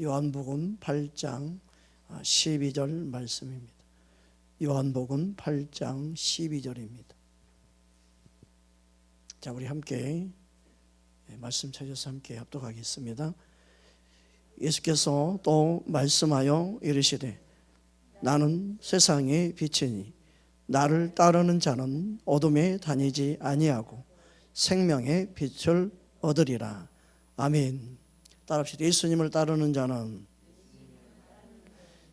요한복음 8장 12절 말씀입니다. 요한복음 8장 12절입니다. 자, 우리 함께 말씀 찾아서 함께 합독하겠습니다. 예수께서 또 말씀하여 이르시되 나는 세상의 빛이니 나를 따르는 자는 어둠에 다니지 아니하고 생명의 빛을 얻으리라. 아멘. 따라합시다. 예수님을 따르는 자는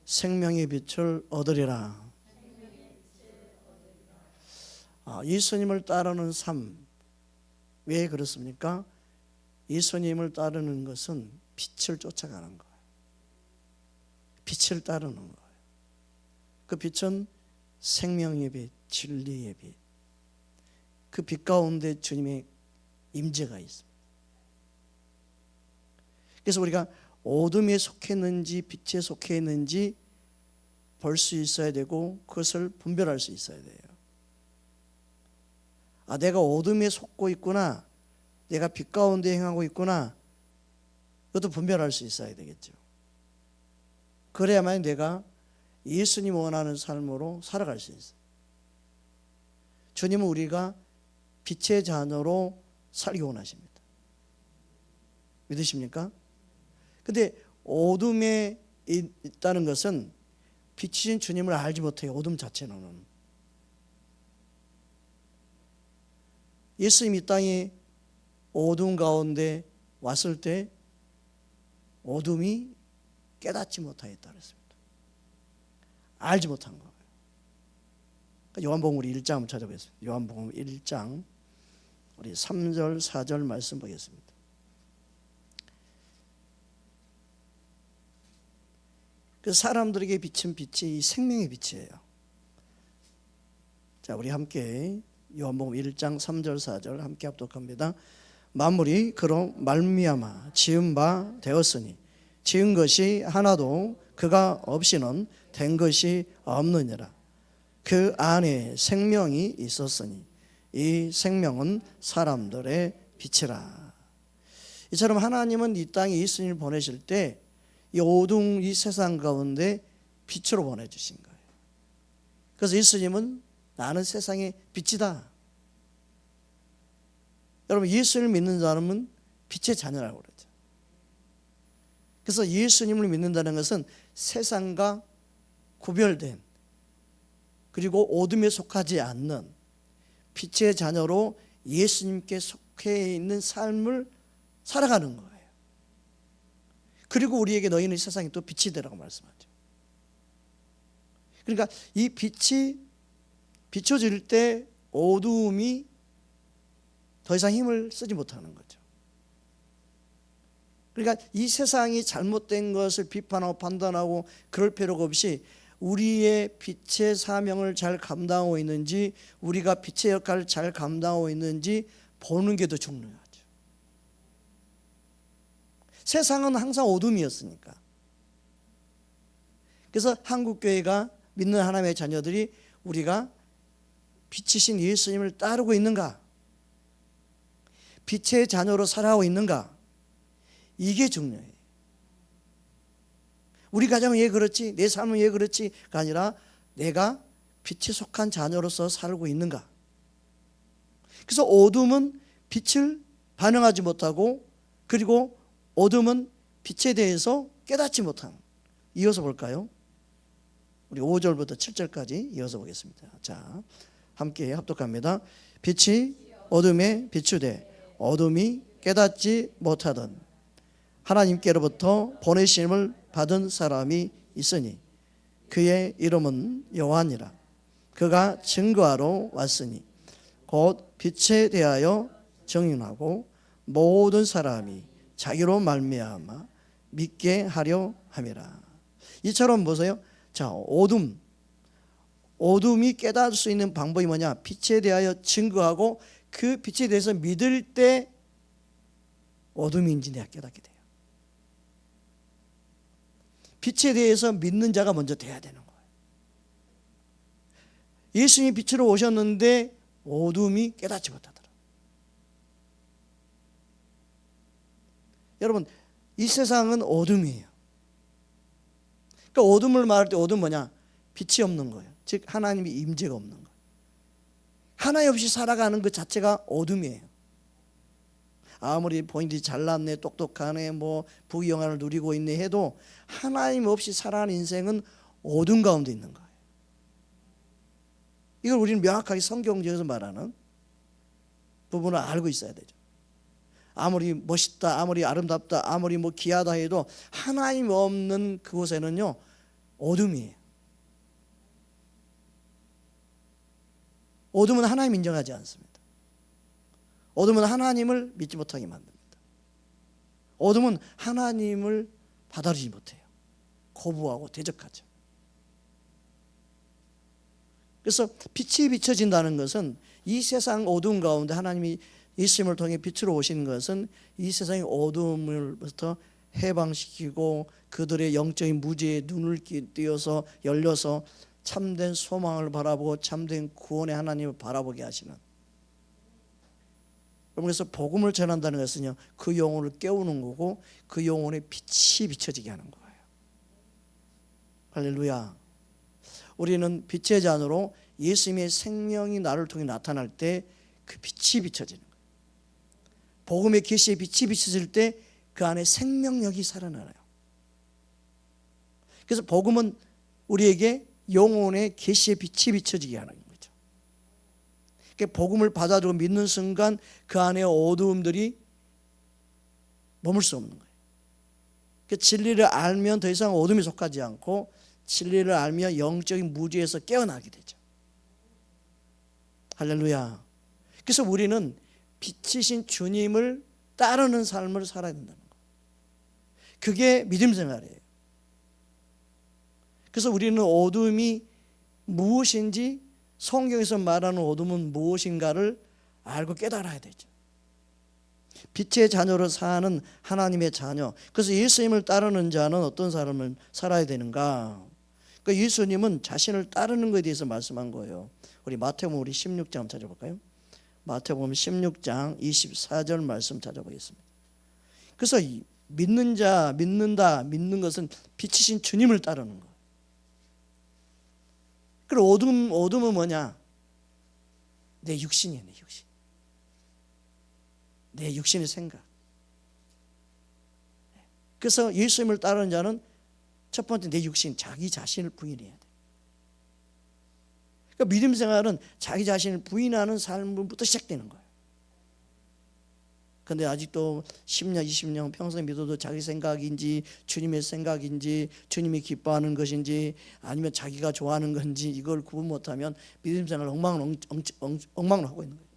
생명의 빛을 얻으리라. 예수님을 따르는 삶, 왜 그렇습니까? 예수님을 따르는 것은 빛을 쫓아가는 거예요. 빛을 따르는 거예요. 그 빛은 생명의 빛, 진리의 빛. 그 빛 가운데 주님의 임재가 있습니다. 그래서 우리가 어둠에 속해 있는지 빛에 속해 있는지 볼 수 있어야 되고 그것을 분별할 수 있어야 돼요. 내가 어둠에 속고 있구나, 내가 빛 가운데 행하고 있구나, 그것도 분별할 수 있어야 되겠죠. 그래야만 내가 예수님 원하는 삶으로 살아갈 수 있어요. 주님은 우리가 빛의 자녀로 살기 원하십니다. 믿으십니까? 근데 어둠에 있다는 것은 빛이신 주님을 알지 못해요. 어둠 자체는. 예수님이 이 땅에 어둠 가운데 왔을 때 어둠이 깨닫지 못하였다 그랬습니다. 알지 못한 거예요. 요한복음 우리 1장 한번 찾아보겠습니다. 요한복음 1장 우리 3절 4절 말씀 보겠습니다. 그 사람들에게 비친 빛이 생명의 빛이에요. 자, 우리 함께 요한복음 1장 3절 4절 함께 합독합니다. 만물이 그로 말미암아 지은 바 되었으니 지은 것이 하나도 그가 없이는 된 것이 없느니라. 그 안에 생명이 있었으니 이 생명은 사람들의 빛이라. 이처럼 하나님은 이 땅에 예수님을 보내실 때 이 어두운 이 세상 가운데 빛으로 보내주신 거예요. 그래서 예수님은 나는 세상의 빛이다. 여러분, 예수님을 믿는 사람은 빛의 자녀라고 그러죠. 그래서 예수님을 믿는다는 것은 세상과 구별된, 그리고 어둠에 속하지 않는 빛의 자녀로 예수님께 속해 있는 삶을 살아가는 거예요. 그리고 우리에게 너희는 세상에 또 빛이 되라고 말씀하죠. 그러니까 이 빛이 비춰질 때 어두움이 더 이상 힘을 쓰지 못하는 거죠. 그러니까 이 세상이 잘못된 것을 비판하고 판단하고 그럴 필요가 없이 우리의 빛의 사명을 잘 감당하고 있는지, 우리가 빛의 역할을 잘 감당하고 있는지 보는 게 더 중요하죠. 세상은 항상 어둠이었으니까. 그래서 한국교회가 믿는 하나님의 자녀들이 우리가 빛이신 예수님을 따르고 있는가, 빛의 자녀로 살아가고 있는가, 이게 중요해요. 우리 가정은 왜 그렇지, 내 삶은 왜 그렇지가 아니라 내가 빛에 속한 자녀로서 살고 있는가. 그래서 어둠은 빛을 반응하지 못하고, 그리고 어둠은 빛에 대해서 깨닫지 못하는. 이어서 볼까요? 우리 5절부터 7절까지 이어서 보겠습니다. 자, 함께 합독합니다. 빛이 어둠에 비추되 어둠이 깨닫지 못하던 하나님께로부터 보내심을 받은 사람이 있으니 그의 이름은 요한이라. 그가 증거하러 왔으니 곧 빛에 대하여 증인하고 모든 사람이 자기로 말미암아 믿게 하려 함이라. 이처럼 보세요. 자, 어둠이 깨달을 수 있는 방법이 뭐냐? 빛에 대하여 증거하고 그 빛에 대해서 믿을 때 어둠인지 내가 깨닫게 돼요. 빛에 대해서 믿는 자가 먼저 돼야 되는 거예요. 예수님이 빛으로 오셨는데 어둠이 깨닫지 못하더라. 여러분, 이 세상은 어둠이에요. 그러니까 어둠을 말할 때 어둠 뭐냐? 빛이 없는 거예요. 즉 하나님의 임재가 없는 거예요. 하나님 없이 살아가는 그 자체가 어둠이에요. 아무리 본인이 잘났네, 똑똑하네, 뭐 부귀영화를 누리고 있네 해도 하나님 없이 살아가는 인생은 어둠 가운데 있는 거예요. 이걸 우리는 명확하게 성경적에서 말하는 부분을 알고 있어야 되죠. 아무리 멋있다, 아무리 아름답다, 아무리 뭐 귀하다 해도 하나님 없는 그곳에는요 어둠이에요. 어둠은 하나님 인정하지 않습니다. 어둠은 하나님을 믿지 못하게 만듭니다. 어둠은 하나님을 받아들이지 못해요. 거부하고 대적하죠. 그래서 빛이 비춰진다는 것은 이 세상 어두운 가운데 하나님이 예수님을 통해 빛으로 오신 것은 이 세상의 어둠을부터 해방시키고 그들의 영적인 무지에 눈을 띄어서 열려서 참된 소망을 바라보고 참된 구원의 하나님을 바라보게 하시는. 그래서 복음을 전한다는 것은요 그 영혼을 깨우는 거고 그 영혼의 빛이 비춰지게 하는 거예요. 할렐루야. 우리는 빛의 잔으로 예수님의 생명이 나를 통해 나타날 때 그 빛이 비춰지는 거예요. 복음의 계시의 빛이 비춰질 때 그 안에 생명력이 살아나요. 그래서 복음은 우리에게 영혼의 계시의 빛이 비춰지게 하는 거죠. 그러니까 복음을 받아들이고 믿는 순간 그 안에 어두움들이 머물 수 없는 거예요. 그러니까 진리를 알면 더 이상 어둠에 속하지 않고 진리를 알면 영적인 무지에서 깨어나게 되죠. 할렐루야. 그래서 우리는 빛이신 주님을 따르는 삶을 살아야 된다는 거예요. 그게 믿음 생활이에요. 그래서 우리는 어둠이 무엇인지 성경에서 말하는 어둠은 무엇인가를 알고 깨달아야 되죠. 빛의 자녀로 사는 하나님의 자녀. 그래서 예수님을 따르는 자는 어떤 삶을 살아야 되는가? 그러니까 예수님은 자신을 따르는 것에 대해서 말씀한 거예요. 우리 마태복음 우리 16장 찾아볼까요? 마태복음 16장 24절 말씀 찾아보겠습니다. 그래서 믿는 자, 믿는 것은 빛이신 주님을 따르는 거예요. 그리고 어둠은 뭐냐? 내 육신이에요, 내 육신. 내 육신의 생각. 그래서 예수님을 따르는 자는 첫 번째 내 육신, 자기 자신을 부인해야 돼. 그러니까 믿음 생활은 자기 자신을 부인하는 삶부터 시작되는 거예요. 그런데 아직도 10년, 20년 평생 믿어도 자기 생각인지 주님의 생각인지 주님이 기뻐하는 것인지 아니면 자기가 좋아하는 건지 이걸 구분 못하면 믿음 생활을 엉망을 하고 있는 거예요.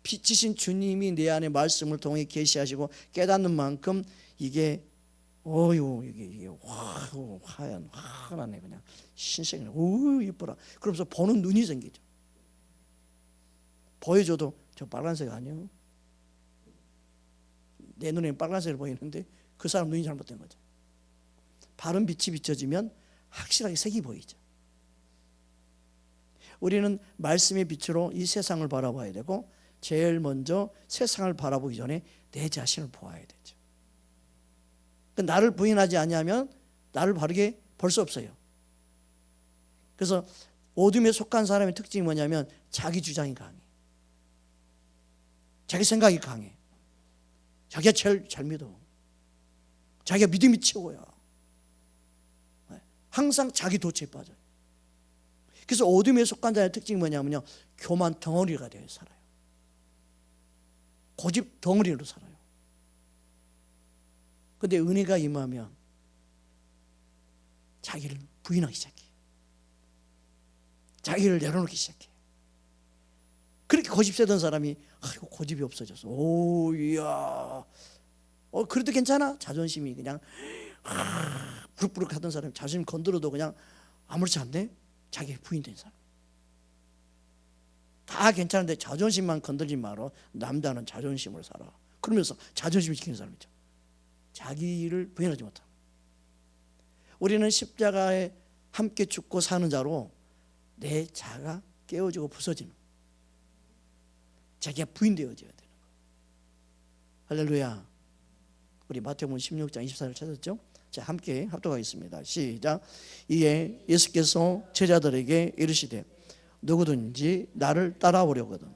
빛이신 주님이 내 안에 말씀을 통해 계시하시고 깨닫는 만큼 이게 이게 화하네 그냥 신세계네. 예뻐라. 그러면서 보는 눈이 생기죠. 보여줘도 저 빨간색 아니에요? 내 눈에는 빨간색을 보이는데 그 사람 눈이 잘못된 거죠. 바른 빛이 비춰지면 확실하게 색이 보이죠. 우리는 말씀의 빛으로 이 세상을 바라봐야 되고 제일 먼저 세상을 바라보기 전에 내 자신을 보아야 되죠. 나를 부인하지 않으면 나를 바르게 볼 수 없어요. 그래서 어둠에 속한 사람의 특징이 뭐냐면 자기 주장이 강해. 자기 생각이 강해. 자기가 제일 잘 믿어. 자기가 믿음이 최고야. 항상 자기 도취에 빠져요. 그래서 어둠에 속한 자의 특징이 뭐냐면요 교만 덩어리가 되어 살아요. 고집 덩어리로 살아요. 그런데 은혜가 임하면 자기를 부인하기 시작해. 자기를 내려놓기 시작해. 그렇게 고집세던 사람이 고집이 없어졌어. 이야. 그래도 괜찮아? 자존심이 그냥 부룩부룩 하던 사람이 자존심 건드려도 그냥 아무렇지 않네? 자기 부인된 사람. 다 괜찮은데 자존심만 건들지 마라. 남자는 자존심을 살아. 그러면서 자존심을 지키는 사람이죠. 자기를 부인하지 못하는. 우리는 십자가에 함께 죽고 사는 자로 내 자가 깨어지고 부서지는, 자기가 부인되어져야 되는 거예요. 할렐루야. 우리 마태복음 16장 24절 찾았죠? 자, 함께 합독하겠습니다. 시작. 이에 예수께서 제자들에게 이르시되 누구든지 나를 따라오려거든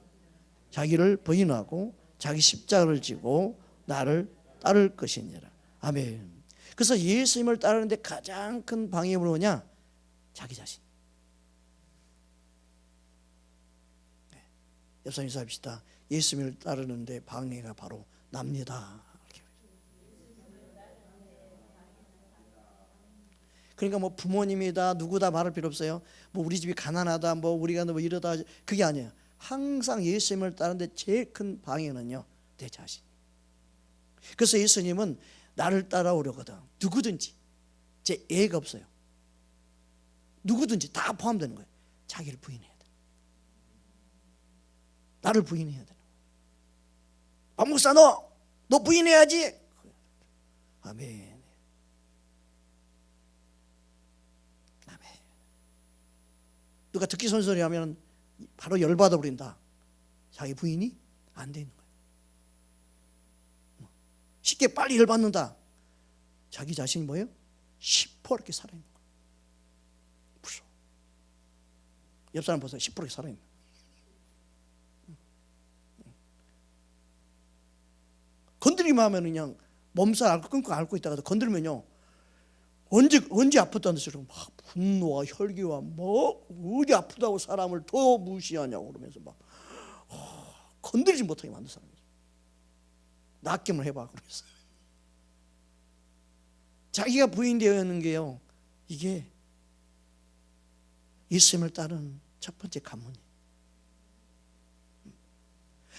자기를 부인하고 자기 십자가를 지고 나를 따를 것이니라. 아멘. 그래서 예수님을 따르는데 가장 큰 방해물은 뭐냐? 자기 자신. 네. 옆사람 인사합시다. 예수님을 따르는데 방해가 바로 납니다. 그러니까 뭐 부모님이다 누구다 말할 필요 없어요. 뭐 우리 집이 가난하다 뭐 우리가 뭐 이러다 그게 아니에요. 항상 예수님을 따르는데 제일 큰 방해는요 내 자신. 그래서 예수님은 나를 따라오려거든 누구든지 제 예가 없어요. 누구든지 다 포함되는 거예요. 자기를 부인해야 돼. 나를 부인해야 돼. 박 목사 너 부인해야지. 아멘. 누가 듣기 손소리 하면 바로 열받아 버린다. 자기 부인이 안 되는 거예요. 쉽게 빨리 열받는다. 자기 자신이 뭐예요? 시퍼렇게 살아있는 거예요. 무서워. 옆 사람 보세요. 시퍼렇게 살아있는 거예요. 건드리면 하면 그냥 몸살 끙끙 앓고 있다가 건드리면요 언제 아팠다는 소리로 막 분노와 혈기와 뭐 어디 아프다고 사람을 더 무시하냐고 그러면서 막 건드리지 못하게 만든 사람이죠. 낚임을 해봐 그러면서 자기가 부인되어 있는 게요 이게 예수님을 따르는 첫 번째 관문이에요.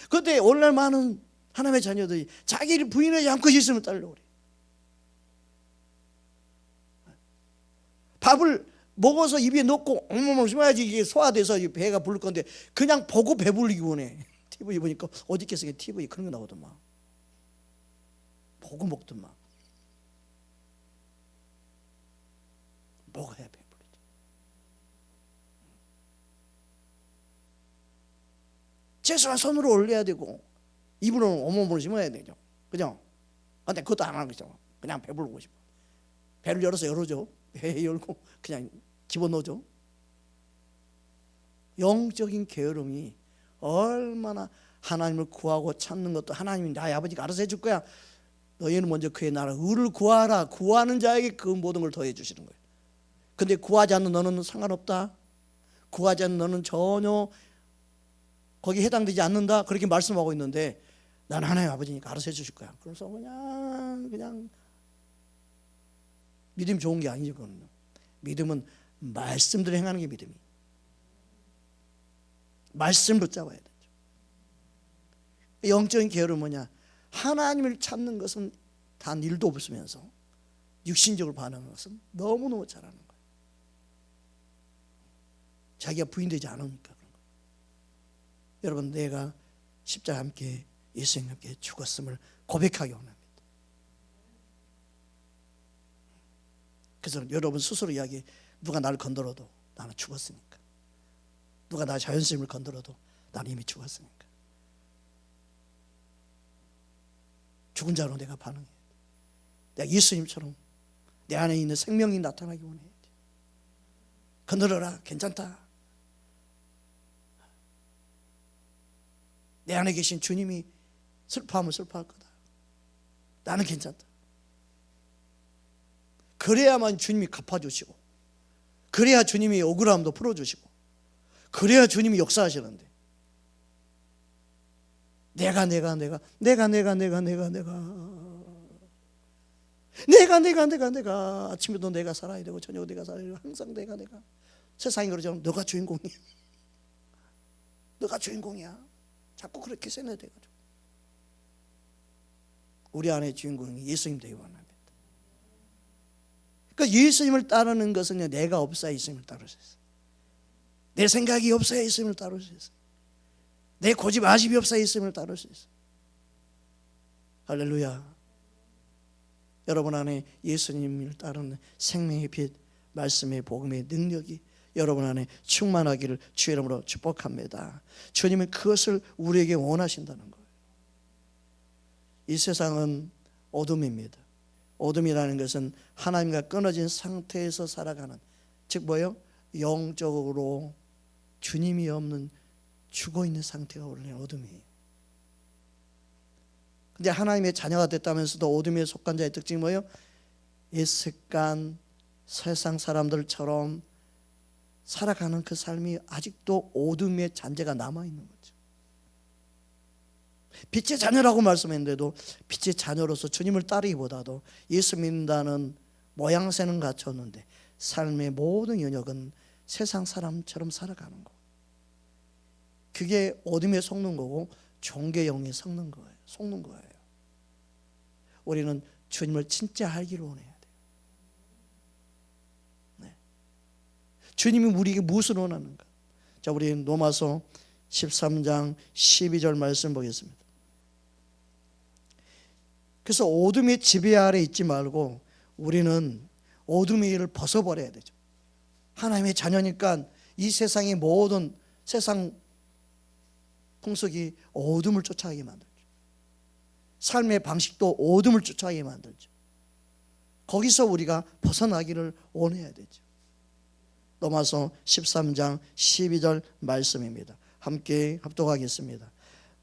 그런데 오늘날 많은 하나님의 자녀들이 자기를 부인하지 않고 예수님을 따르려고 그래요. 밥을 먹어서 입에 넣고 어머머 심어야지 이게 소화돼서 배가 부를 건데 그냥 보고 배부르기 원해. TV 보니까 어디 있겠어 TV 그런 거 나오더만. 보고 먹더만. 먹어야 배부르지. 최소한 손으로 올려야 되고 입으로는 어머머를 심어야 되죠. 그죠? 근데 그것도 안 하는 거죠. 그냥 배부르고 싶어. 배를 열어줘. 배 열고 그냥 집어넣어줘. 영적인 게으름이 얼마나 하나님을 구하고 찾는 것도 하나님이 나의 아버지가 알아서 해줄 거야. 너희는 먼저 그의 나라 의를 구하라. 구하는 자에게 그 모든 걸 더해 주시는 거예요. 근데 구하지 않는 너는 상관없다. 구하지 않는 너는 전혀 거기에 해당되지 않는다. 그렇게 말씀하고 있는데 난 하나님 아버지니까 알아서 해주실 거야. 그래서 그냥 믿음이 좋은 게 아니죠. 그거는요. 믿음은 말씀대로 행하는 게 믿음이. 말씀으로 잡아야 되죠. 영적인 게으름은 뭐냐? 하나님을 찾는 것은 단 1도 없으면서 육신적으로 반응하는 것은 너무너무 잘하는 거예요. 자기가 부인되지 않으니까 그런 거예요. 여러분 내가 십자가 함께 예수님과 함께 죽었음을 고백하기 원합니다. 그래서 여러분 스스로 이야기해. 누가 나를 건드려도 나는 죽었으니까. 누가 나 자연스러움을 건드려도 나는 이미 죽었으니까. 죽은 자로 내가 반응해야 돼. 내가 예수님처럼 내 안에 있는 생명이 나타나기 원해야 돼. 건드려라. 괜찮다. 내 안에 계신 주님이 슬퍼하면 슬퍼할 거다. 나는 괜찮다. 그래야만 주님이 갚아주시고 그래야 주님이 억울함도 풀어주시고 그래야 주님이 역사하시는데 내가 아침에도 내가 살아야 되고 저녁에도 내가 살아야 되고 항상 내가 세상이 그러잖아. 너가 주인공이야. 너가 주인공이야. 자꾸 그렇게 세뇌돼가지고 우리 안에 주인공이 예수님 되기 원합니다. 그러니까 예수님을 따르는 것은 내가 없어야 예수님을 따를 수 있어요. 내 생각이 없어야 예수님을 따를 수 있어요. 내 고집 아집이 없어야 예수님을 따를 수 있어요. 할렐루야. 여러분 안에 예수님을 따르는 생명의 빛, 말씀의 복음의 능력이 여러분 안에 충만하기를 주의 이름으로 축복합니다. 주님은 그것을 우리에게 원하신다는 거예요. 이 세상은 어둠입니다. 어둠이라는 것은 하나님과 끊어진 상태에서 살아가는, 즉 뭐예요? 영적으로 주님이 없는 죽어있는 상태가 원래 어둠이에요. 근데 하나님의 자녀가 됐다면서도 어둠에 속한 자의 특징이 뭐예요? 이 습관, 세상 사람들처럼 살아가는 그 삶이 아직도 어둠의 잔재가 남아있는 거죠. 빛의 자녀라고 말씀했는데도 빛의 자녀로서 주님을 따르기보다도 예수 믿는다는 모양새는 갖췄는데 삶의 모든 영역은 세상 사람처럼 살아가는 거. 그게 어둠에 속는 거고 종교의 영에 속는 거예요. 우리는 주님을 진짜 알기를 원해야 돼요. 네. 주님이 우리에게 무엇을 원하는가? 자, 우리 로마서 13장 12절 말씀 보겠습니다. 그래서 어둠의 지배 아래 있지 말고 우리는 어둠의 일을 벗어버려야 되죠. 하나님의 자녀니까 이 세상의 모든 세상 풍속이 어둠을 쫓아가게 만들죠. 삶의 방식도 어둠을 쫓아가게 만들죠. 거기서 우리가 벗어나기를 원해야 되죠. 로마서 13장 12절 말씀입니다. 함께 합독하겠습니다.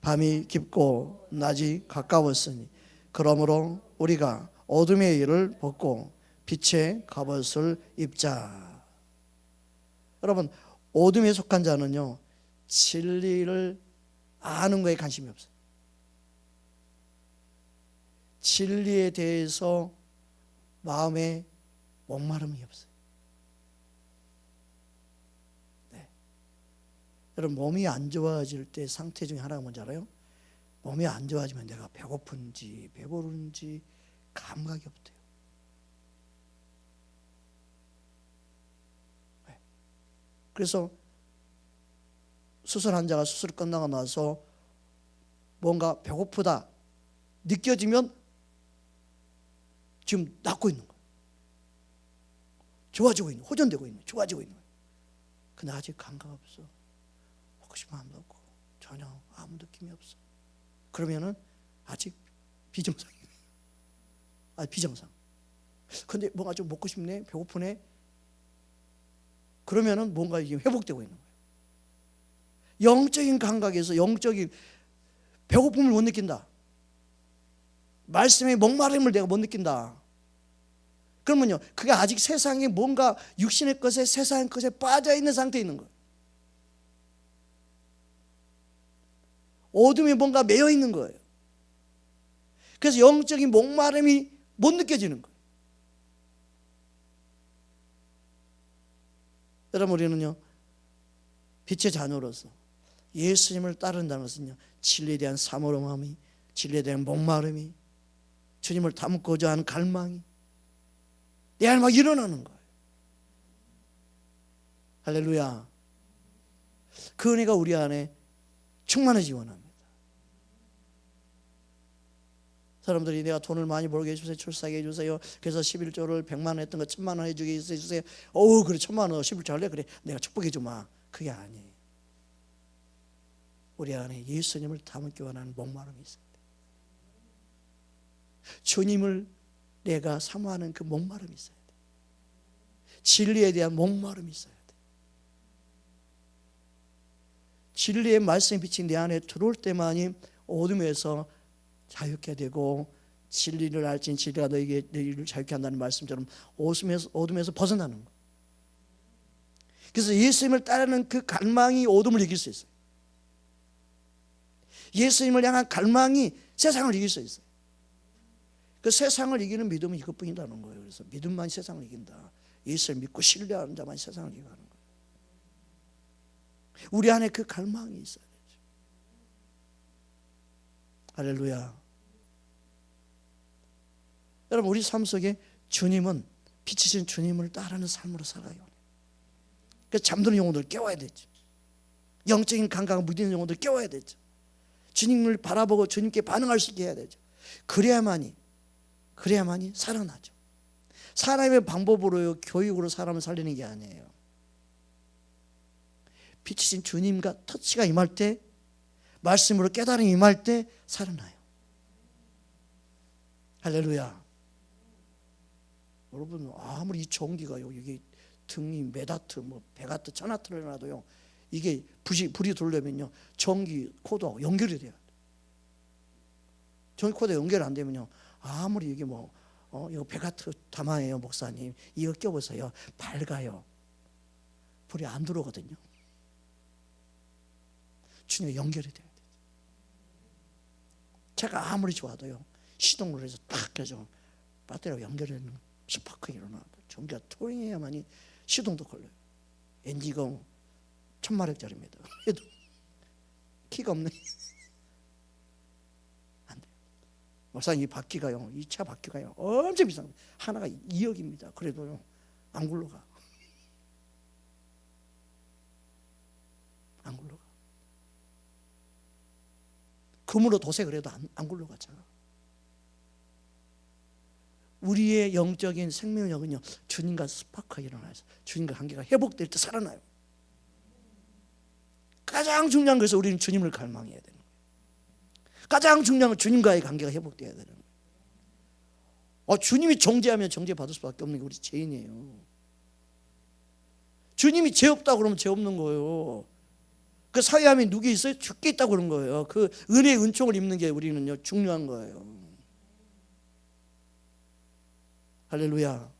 밤이 깊고 낮이 가까웠으니 그러므로 우리가 어둠의 일을 벗고 빛의 갑옷을 입자. 여러분, 어둠에 속한 자는요, 진리를 아는 거에 관심이 없어요. 진리에 대해서 마음에 목마름이 없어요. 네. 여러분, 몸이 안 좋아질 때 상태 중에 하나가 뭔지 알아요? 몸이 안 좋아지면 내가 배고픈지 배부른지 감각이 없대요. 네. 그래서 수술 환자가 수술 끝나고 나서 뭔가 배고프다 느껴지면 지금 낫고 있는 거예요. 좋아지고 있는, 호전되고 있는, 좋아지고 있는 거예요. 근데 아직 감각 없어. 먹고 싶은 마음도 없고 전혀 아무 느낌이 없어. 그러면은 아직 비정상이에요. 비정상. 근데 뭔가 좀 먹고 싶네, 배고프네. 그러면은 뭔가 이게 회복되고 있는 거예요. 영적인 감각에서 영적인 배고픔을 못 느낀다. 말씀의 목마름을 내가 못 느낀다. 그러면요, 그게 아직 세상에 뭔가 육신의 것에 세상의 것에 빠져 있는 상태에 있는 거예요. 어둠에 뭔가 매여 있는 거예요. 그래서 영적인 목마름이 못 느껴지는 거예요. 여러분, 우리는요, 빛의 자녀로서 예수님을 따른다는 것은요, 진리에 대한 사모함이, 진리에 대한 목마름이, 주님을 닮고자 하는 갈망이 내 안에 막 일어나는 거예요. 할렐루야. 그 은혜가 우리 안에 충만하지 원합니다. 사람들이 내가 돈을 많이 벌게 해주세요, 출세하게 해주세요, 그래서 11조를 100만 원 했던 거 1000만 원 해주게 해주세요. 그래 1000만 원 11조 할래? 그래 내가 축복해 주마. 그게 아니에요. 우리 안에 예수님을 닮기 원하는 목마름이 있어야 돼. 주님을 내가 사모하는 그 목마름이 있어야 돼. 진리에 대한 목마름이 있어야 돼. 진리의 말씀의 빛이 내 안에 들어올 때만이 어둠에서 자유케 되고, 진리를 알진 진리가 너희를 자유케 한다는 말씀처럼 어둠에서 벗어나는 거예요. 그래서 예수님을 따르는 그 갈망이 어둠을 이길 수 있어요. 예수님을 향한 갈망이 세상을 이길 수 있어요. 그 세상을 이기는 믿음은 이것뿐이라는 거예요. 그래서 믿음만 세상을 이긴다. 예수를 믿고 신뢰하는 자만 세상을 이겨가는 거예요. 우리 안에 그 갈망이 있어야 되죠. 할렐루야. 여러분, 우리 삶 속에 주님은, 빛이신 주님을 따르는 삶으로 살아요. 그래서 잠드는 영혼들 깨워야 되죠. 영적인 감각을 무디는 영혼들 깨워야 되죠. 주님을 바라보고 주님께 반응할 수 있게 해야 되죠. 그래야만이 살아나죠. 사람의 방법으로요, 교육으로 사람을 살리는 게 아니에요. 빛이신 주님과 터치가 임할 때, 말씀으로 깨달음이 임할 때 살아나요. 할렐루야. 여러분, 아무리 이 전기가요, 이게 등이 메다트, 뭐 베가트, 천와트를 놔도요, 이게 불이 돌려면요, 전기 코드하고 연결이 돼요. 전기 코드가 연결 안 되면요, 아무리 이게 뭐 이거 베가트 담아예요, 목사님, 이거 껴보세요, 밝아요. 불이 안 들어오거든요. 주님이 연결이 돼야 돼요. 제가 아무리 좋아도요, 시동을 해서 탁 해서 배터리가 연결되는 스파크 일어나, 전기가 통해야만이 시동도 걸려요. 엔진가 1000마력짜리입니다. 해도 키가 없네. 안 돼요. 목사님, 이 바퀴가요, 이 차 바퀴가요, 엄청 비싼, 하나가 2억입니다. 그래도요, 안 굴러가. 안 굴러가. 금으로 도색을 해도 안 굴러가잖아. 우리의 영적인 생명력은요, 주님과 스파크가 일어나서 주님과 관계가 회복될 때 살아나요. 가장 중요한 것은 우리는 주님을 갈망해야 되는 거예요. 가장 중요한 건 주님과의 관계가 회복돼야 되는 거예요. 주님이 정죄하면 정죄받을 수밖에 없는 게 우리 죄인이에요. 주님이 죄 없다고 그러면 죄 없는 거예요. 그 사회함이 누구 있어요? 죽게 있다고 그런 거예요. 그 은혜의 은총을 입는 게 우리는요, 중요한 거예요. 할렐루야.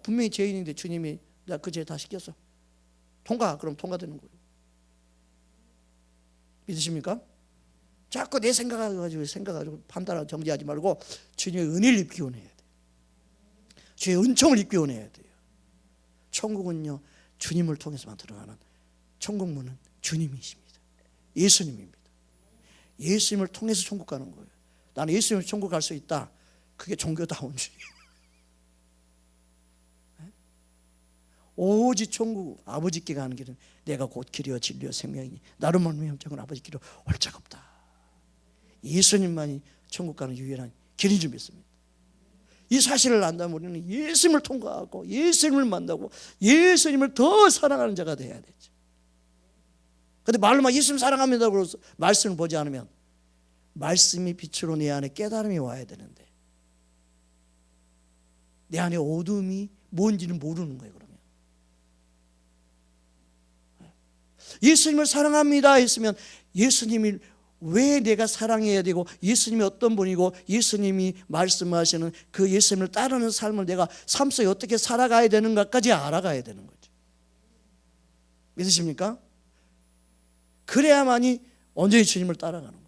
분명히 죄인인데 주님이 나 그 죄 다 시켰어, 통과. 그럼 통과되는 거예요. 믿으십니까? 자꾸 내 생각가지고 판단하고 정죄하지 말고 주님의 은혜를 입기 원해야 돼요. 주의 은총을 입기 원해야 돼요. 천국은요, 주님을 통해서만 들어가는, 천국 문은 주님이십니다. 예수님입니다. 예수님을 통해서 천국 가는 거예요. 나는 예수님을 천국 갈 수 있다. 그게 종교다운 주의. 오직 천국 아버지께 가는 길은 내가 곧 길이요 진리요 생명이니 나로 말미암아 아버지께로 올 자가 없다. 예수님만이 천국 가는 유일한 길인 줄 믿습니다. 이 사실을 안다면 우리는 예수님을 통과하고 예수님을 만나고 예수님을 더 사랑하는 자가 돼야 되죠. 그런데 말로만 예수님 사랑합니다 그래서 말씀을 보지 않으면, 말씀이 빛으로 내 안에 깨달음이 와야 되는데 내 안에 어둠이 뭔지는 모르는 거예요. 그러면 예수님을 사랑합니다 했으면 예수님이 왜 내가 사랑해야 되고, 예수님이 어떤 분이고, 예수님이 말씀하시는 그 예수님을 따르는 삶을 내가 삶 속에 어떻게 살아가야 되는가까지 알아가야 되는 거죠. 믿으십니까? 그래야만이 온전히 주님을 따라가는 거예요.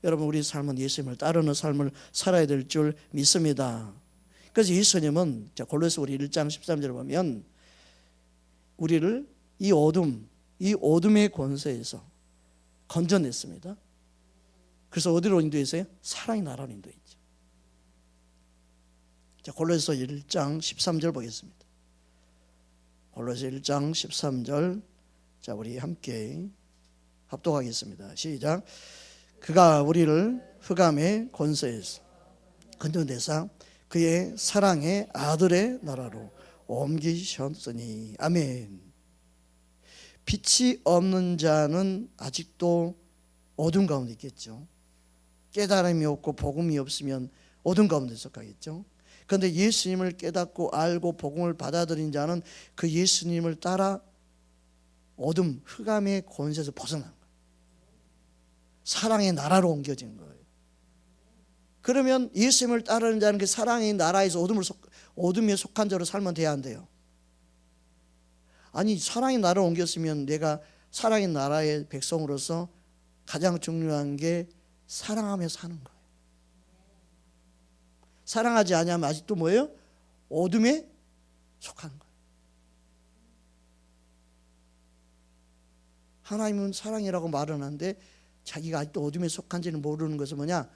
여러분, 우리 삶은 예수님을 따르는 삶을 살아야 될 줄 믿습니다. 그래서 예수님은 골로새 우리 1장 13절을 보면 우리를 이 어둠의 권세에서 건져냈습니다. 그래서 어디로 인도했어요? 사랑의 나라로 인도했죠. 자, 골로새 1장 13절 보겠습니다. 골로새 1장 13절, 자, 우리 함께 합독하겠습니다. 시작. 그가 우리를 흑암의 권세에서 건져내사 그의 사랑의 아들의 나라로 옮기셨으니. 아멘. 빛이 없는 자는 아직도 어둠 가운데 있겠죠. 깨달음이 없고 복음이 없으면 어둠 가운데 속하겠죠. 그런데 예수님을 깨닫고 알고 복음을 받아들인 자는 그 예수님을 따라 어둠, 흑암의 권세에서 벗어난 거예요. 사랑의 나라로 옮겨진 거예요. 그러면 예수님을 따르는 자는 그 사랑의 나라에서 어둠에 속한 자로 살면 돼야 안 돼요? 아니, 사랑의 나라로 옮겼으면 내가 사랑의 나라의 백성으로서 가장 중요한 게 사랑하며 사는 거예요. 사랑하지 않으면 아직도 뭐예요? 어둠에 속한 거예요. 하나님은 사랑이라고 말은 하는데 자기가 아직도 어둠에 속한지는 모르는 것은 뭐냐?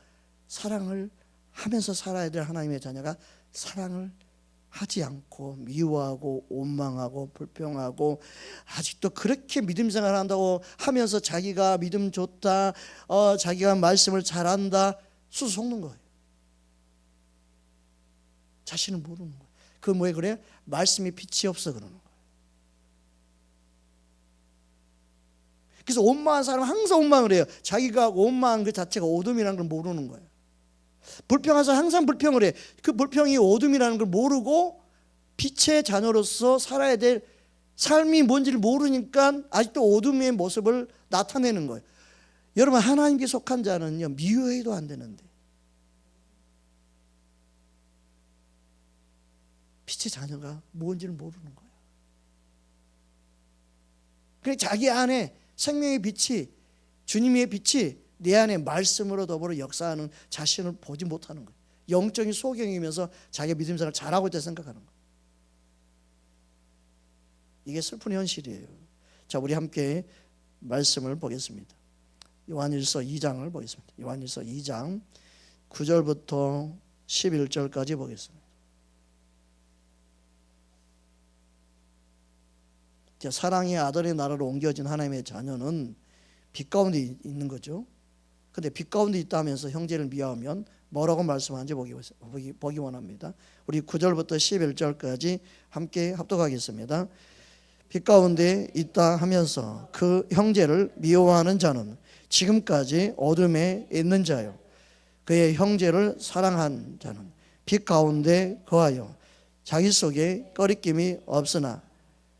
사랑을 하면서 살아야 될 하나님의 자녀가 사랑을 하지 않고 미워하고 원망하고 불평하고 아직도 그렇게 믿음 생활을 한다고 하면서 자기가 믿음 좋다, 자기가 말씀을 잘한다 스스로 속는 거예요. 자신을 모르는 거예요. 그 뭐에 그래? 말씀이 빛이 없어 그러는 거예요. 그래서 원망한 사람은 항상 원망을 해요. 자기가 원망한 그 자체가 어둠이라는 걸 모르는 거예요. 불평한 사람은 항상 불평을 해. 그 불평이 어둠이라는 걸 모르고 빛의 자녀로서 살아야 될 삶이 뭔지를 모르니까 아직도 어둠의 모습을 나타내는 거예요. 여러분, 하나님께 속한 자는요, 미워해도 안 되는데 빛의 자녀가 뭔지를 모르는 거예요. 그러니까 자기 안에 생명의 빛이, 주님의 빛이 내 안에 말씀으로 더불어 역사하는 자신을 보지 못하는 거예요. 영적인 소경이면서 자기가 믿음 생활을 잘하고 있다 생각하는 거예요. 이게 슬픈 현실이에요. 자, 우리 함께 말씀을 보겠습니다. 요한일서 2장을 보겠습니다. 요한일서 2장 9절부터 11절까지 보겠습니다. 사랑의 아들의 나라로 옮겨진 하나님의 자녀는 빛 가운데 있는 거죠. 근데 빛 가운데 있다 하면서 형제를 미워하면 뭐라고 말씀하는지 보기 원합니다. 우리 9절부터 11절까지 함께 합독하겠습니다. 빛 가운데 있다 하면서 그 형제를 미워하는 자는 지금까지 어둠에 있는 자요, 그의 형제를 사랑한 자는 빛 가운데 거하여 자기 속에 꺼리낌이 없으나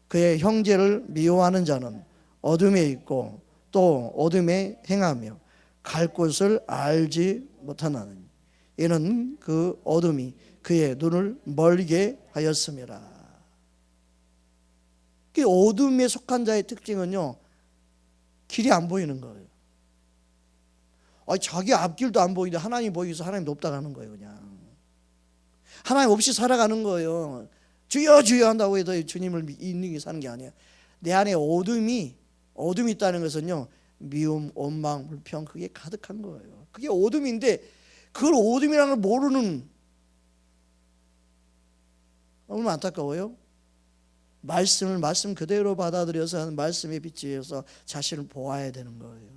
그의 형제를 미워하는 자는 어둠에 있고 또 어둠에 행하며 갈 곳을 알지 못하나니 이는 그 어둠이 그의 눈을 멀게 하였음이라. 그 어둠에 속한 자의 특징은요, 길이 안 보이는 거예요. 자기 앞길도 안 보이는데 하나님 보이서 하나님 높다 가는 거예요. 그냥 하나님 없이 살아가는 거예요. 주여 주여 한다고 해도 주님을 믿는 게 사는 게 아니에요. 내 안에 어둠이 있다는 것은요, 미움, 원망, 불평, 그게 가득한 거예요. 그게 어둠인데 그걸 어둠이라는 걸 모르는, 너무 안타까워요. 말씀 그대로 받아들여서 하는 말씀의 빛에서 자신을 보아야 되는 거예요.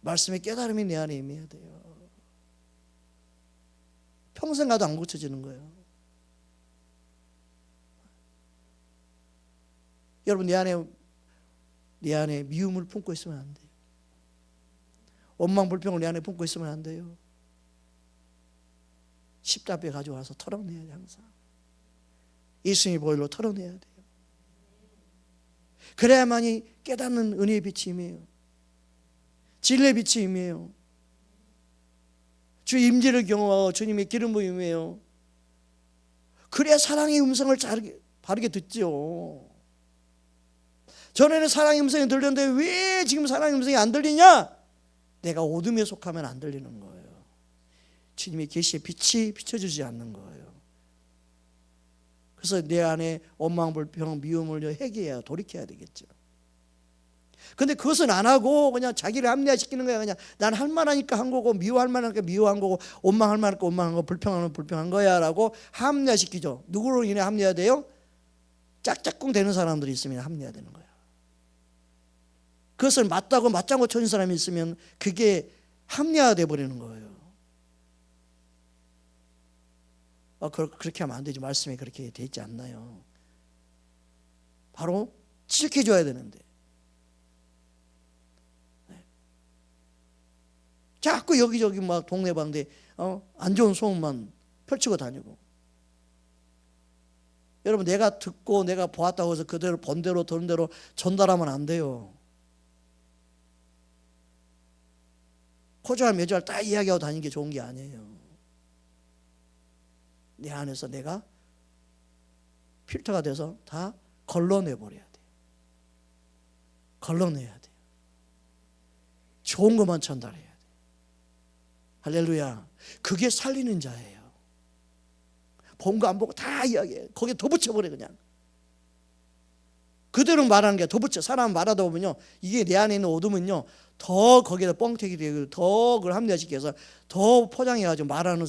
말씀의 깨달음이 내 안에 임해야 돼요. 평생 가도 안 고쳐지는 거예요. 여러분, 내 안에 미움을 품고 있으면 안 돼요. 원망 불평을 내 안에 품고 있으면 안 돼요. 십자가에 가져와서 털어내야 돼요. 항상 예수님의 보혈로 털어내야 돼요. 그래야만이 깨닫는 은혜의 빛이 임해요. 진리의 빛이 임해요. 주 임재를 경험하고 주님의 기름 부음이에요. 그래야 사랑의 음성을 바르게 듣죠. 전에는 사랑의 음성이 들렸는데 왜 지금 사랑의 음성이 안 들리냐? 내가 어둠에 속하면 안 들리는 거예요. 주님의 계시의 빛이 비춰주지 않는 거예요. 그래서 내 안에 원망, 불평, 미움을 회개해야, 돌이켜야 되겠죠. 근데 그것은 안 하고 그냥 자기를 합리화시키는 거야. 그냥 난 할 만하니까 한 거고, 미워할 만하니까 미워한 거고, 원망할 만하니까 원망한 거, 불평하면 불평한 거야 라고 합리화시키죠. 누구로 인해 합리화돼요? 짝짝꿍 되는 사람들이 있으면 합리화되는 거야. 그것을 맞다고 맞장구 쳐준 사람이 있으면 그게 합리화돼 버리는 거예요. 그렇게 하면 안 되지. 말씀이 그렇게 돼 있지 않나요? 바로 지적해 줘야 되는데 자꾸 여기저기 막 동네방네 안 좋은 소문만 펼치고 다니고. 여러분, 내가 듣고 내가 보았다고 해서 그대로 본 대로 들은 대로 전달하면 안 돼요. 코주알 매주알 다 이야기하고 다니는 게 좋은 게 아니에요. 내 안에서 내가 필터가 돼서 다 걸러내버려야 돼요. 걸러내야 돼요. 좋은 것만 전달해야 돼요. 할렐루야. 그게 살리는 자예요. 본 거 안 보고 다 이야기해. 거기에 더 붙여버려. 그냥 그대로 말하는 게 더 붙여. 사람 말하다 보면요, 이게 내 안에 있는 어둠은요 더 거기에다 뻥튀기 되고 더 그걸 합리화시켜서 더 포장해가지고 말하는,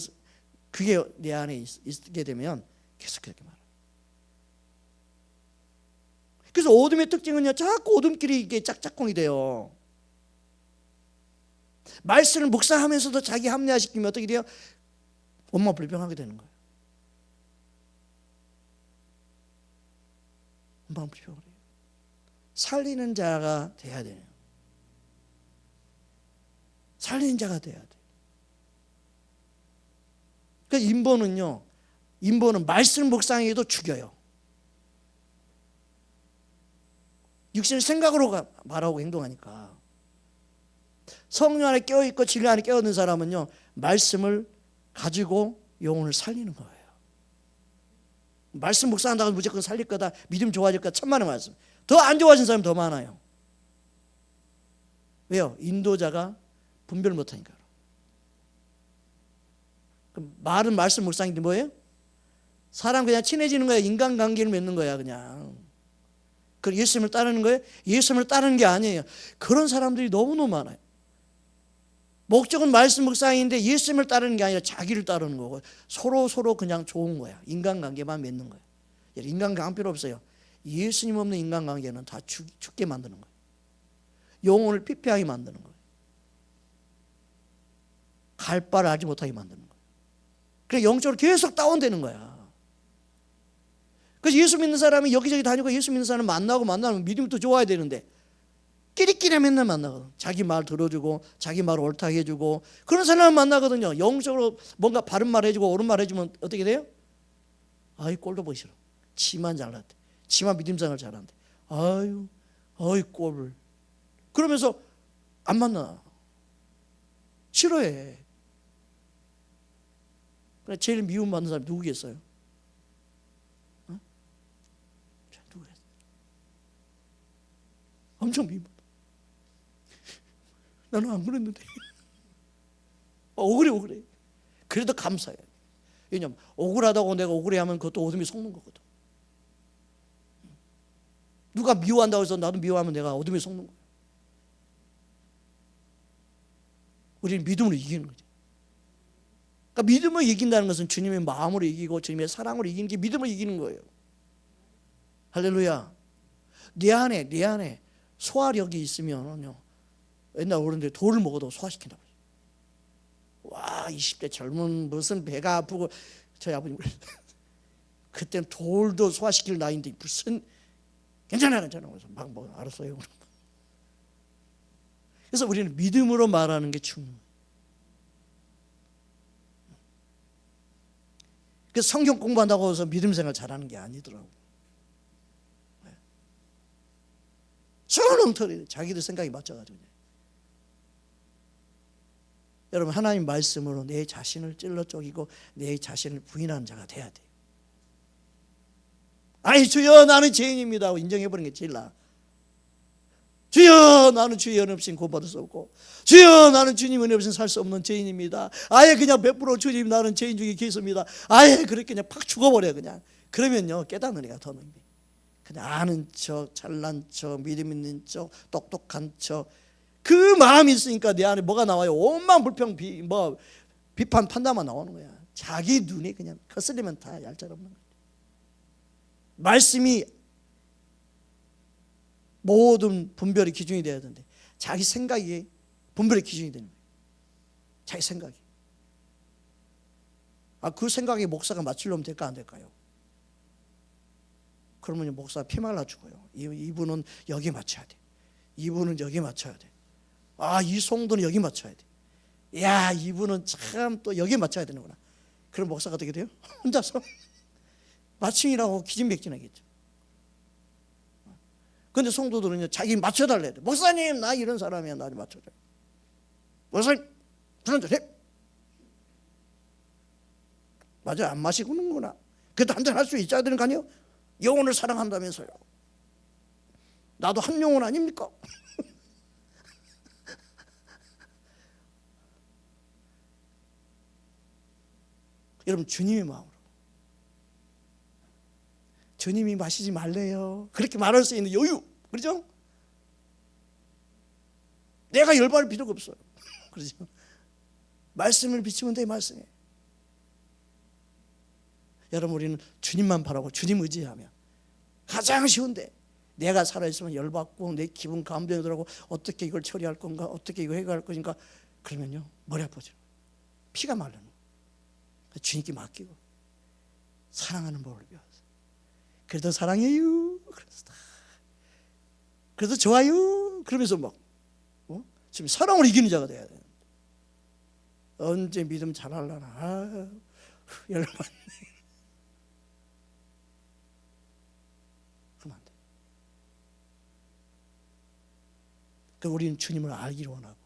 그게 내 안에 있게 되면 계속 그렇게 말해요. 그래서 어둠의 특징은요, 자꾸 어둠끼리 이게 짝짝꿍이 돼요. 말씀을 묵상하면서도 자기 합리화시키면 어떻게 돼요? 원망 불평하게 되는 거예요. 원망 불평을 해요. 살리는 자가 돼야 돼요. 살리는 자가 돼야 돼. 그러니까 인본은 말씀 묵상해도 죽여요. 육신의 생각으로 말하고 행동하니까. 성령 안에 깨어있고 진리 안에 깨어있는 사람은요, 말씀을 가지고 영혼을 살리는 거예요. 말씀 묵상한다고 무조건 살릴 거다, 믿음 좋아질 거다, 천만의 말씀. 더 안 좋아진 사람이 더 많아요. 왜요? 인도자가 분별 못하니까. 말은 말씀 묵상인데 뭐예요? 사람 그냥 친해지는 거야. 인간관계를 맺는 거야 그냥. 그 예수님을 따르는 거예요? 예수님을 따르는 게 아니에요. 그런 사람들이 너무너무 많아요. 목적은 말씀 묵상인데 예수님을 따르는 게 아니라 자기를 따르는 거고, 서로 그냥 좋은 거야. 인간관계만 맺는 거야. 인간관계 필요 없어요. 예수님 없는 인간관계는 다 죽게 만드는 거예요. 영혼을 피폐하게 만드는 거예요. 갈 바를 알지 못하게 만드는 거예요. 그래서 영적으로 계속 다운되는 거야. 그래서 예수 믿는 사람이 여기저기 다니고 예수 믿는 사람 만나면 믿음이 또 좋아야 되는데 끼리끼리 맨날 만나거든. 자기 말 들어주고 자기 말 옳다 해주고 그런 사람을 만나거든요. 영적으로 뭔가 바른 말 해주고 옳은 말 해주면 어떻게 돼요? 아이 꼴도 보기 싫어. 지만 잘났대. 지만 믿음생활 잘한대. 아이 꼴을. 그러면서 안 만나. 싫어해. 제일 미움받는 사람이 누구겠어요? 누구겠어요? 엄청 미움받아. 나는 안 그랬는데. 억울해. 그래도 감사해. 왜냐면 억울하다고 내가 억울해하면 그것도 어둠이 속는 거거든. 누가 미워한다고 해서 나도 미워하면 내가 어둠에 속는 거야. 우리는 믿음으로 이기는 거지. 그러니까 믿음을 이긴다는 것은 주님의 마음으로 이기고 주님의 사랑으로 이기는 게 믿음을 이기는 거예요. 할렐루야. 내 안에 소화력이 있으면요, 옛날 어른들이 돌을 먹어도 소화시킨다고. 와, 20대 젊은 무슨 배가 아프고, 저희 아버님 그때는 돌도 소화시킬 나이인데 무슨 괜찮아 그래서 막 알았어요. 그래서 우리는 믿음으로 말하는 게 중요해요. 그래서 성경 공부한다고 해서 믿음 생활 잘하는 게 아니더라고. 수렁터리 자기들 생각이 맞춰가지고. 여러분, 하나님 말씀으로 내 자신을 찔러 쪼개고 내 자신을 부인하는 자가 돼야 돼. 아니 주여 나는 죄인입니다 하고 인정해버리는 게 제일 나아. 주여 나는 주의 은혜 없이는 구원받을 수 없고, 주여 나는 주님 은혜 없이는 살 수 없는 죄인입니다. 아예 그냥 100% 주님 나는 죄인 중에 계십니다. 아예 그렇게 그냥 팍 죽어버려 그냥. 그러면요 깨닫는 애가 더 능해. 그냥 아는 척, 잘난 척, 믿음 있는 척, 똑똑한 척, 그 마음이 있으니까 내 안에 뭐가 나와요? 온만 불평, 비판, 판단만 나오는 거야. 자기 눈이 그냥 거슬리면 다 얄짤없는 거야. 말씀이 모든 분별의 기준이 돼야 되는데 자기 생각이 분별의 기준이 되는 거예요. 자기 생각이. 그 생각에 목사가 맞추려면 될까 안 될까요? 그러면 목사 피말라 죽어요. 이분은 여기 맞춰야 돼. 이분은 여기 맞춰야 돼. 이 성도는 여기 맞춰야 돼. 야, 이분은 참 또 여기 맞춰야 되는구나. 그럼 목사가 어떻게 돼요? 혼자서 맞춤이라고 기진맥진하겠죠. 그런데 성도들은 자기 맞춰달래요. 목사님 나 이런 사람이야, 나 맞춰줘요. 목사님 술 한잔 해. 맞아, 안 마시고는구나. 그래도 한잔 할 수 있어야 되는 거 아니에요? 영혼을 사랑한다면서요. 나도 한 영혼 아닙니까? 여러분, 주님의 마음으로. 주님이 마시지 말래요. 그렇게 말할 수 있는 여유, 그렇죠? 내가 열받을 필요가 없어요. 그렇죠? 말씀을 비추면 돼, 말씀에. 여러분, 우리는 주님만 바라고 주님 의지하며 가장 쉬운데 내가 살아있으면 열받고 내 기분 감정이 들고 어떻게 이걸 처리할 건가, 어떻게 이거 해결할 것인가, 그러면요 머리 아파져. 피가 마르는 거예요. 주님께 맡기고 사랑하는 법을 배웠어요. 그래도 사랑해요. 그래서 그래서 좋아요 그러면서 막 지금 사랑으로 이기는 자가 돼야 돼. 언제 믿음 잘하려나. 열받네. 그러면 안 돼. 그러니까 우리는 주님을 알기를 원하고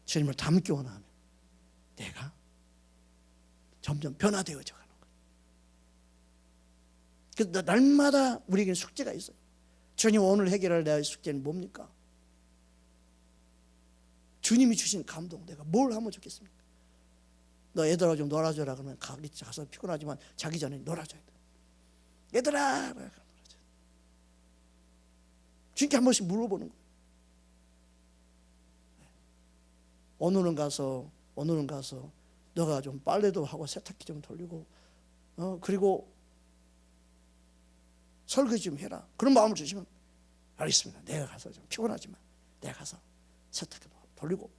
주님을 닮기 원하면 내가 점점 변화되어져 가는 거예요. 그래서 날마다 우리에게 숙제가 있어요. 주님 오늘 해결할 내 숙제는 뭡니까? 주님이 주신 감동, 내가 뭘 하면 좋겠습니까? 너 애들하고 좀 놀아줘라 그러면 가서 피곤하지만 자기 전에 놀아줘야 돼. 얘들아, 주님께 한 번씩 물어보는 거예요. 오늘은 가서 너가 좀 빨래도 하고 세탁기 좀 돌리고 그리고 설거지 좀 해라. 그런 마음을 주시면 알겠습니다. 내가 가서 좀 피곤하지만 내가 가서 세탁기도 돌리고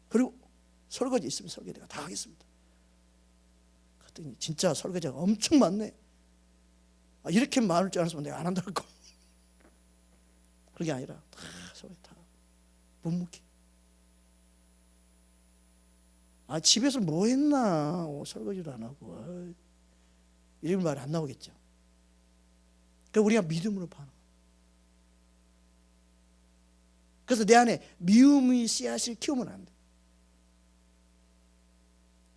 그리고 설거지 있으면 설거지 내가 다 하겠습니다. 그랬더니 진짜 설거지가 엄청 많네. 이렇게 많을 줄 알았으면 내가 안 한다고. 그게 아니라 다 설거지 다 묵묵히. 집에서 뭐 했나 설거지도 안 하고 이런 말이 안 나오겠죠. 그러니까 우리가 믿음으로 파는 거예요. 그래서 내 안에 미움의 씨앗을 키우면 안 돼.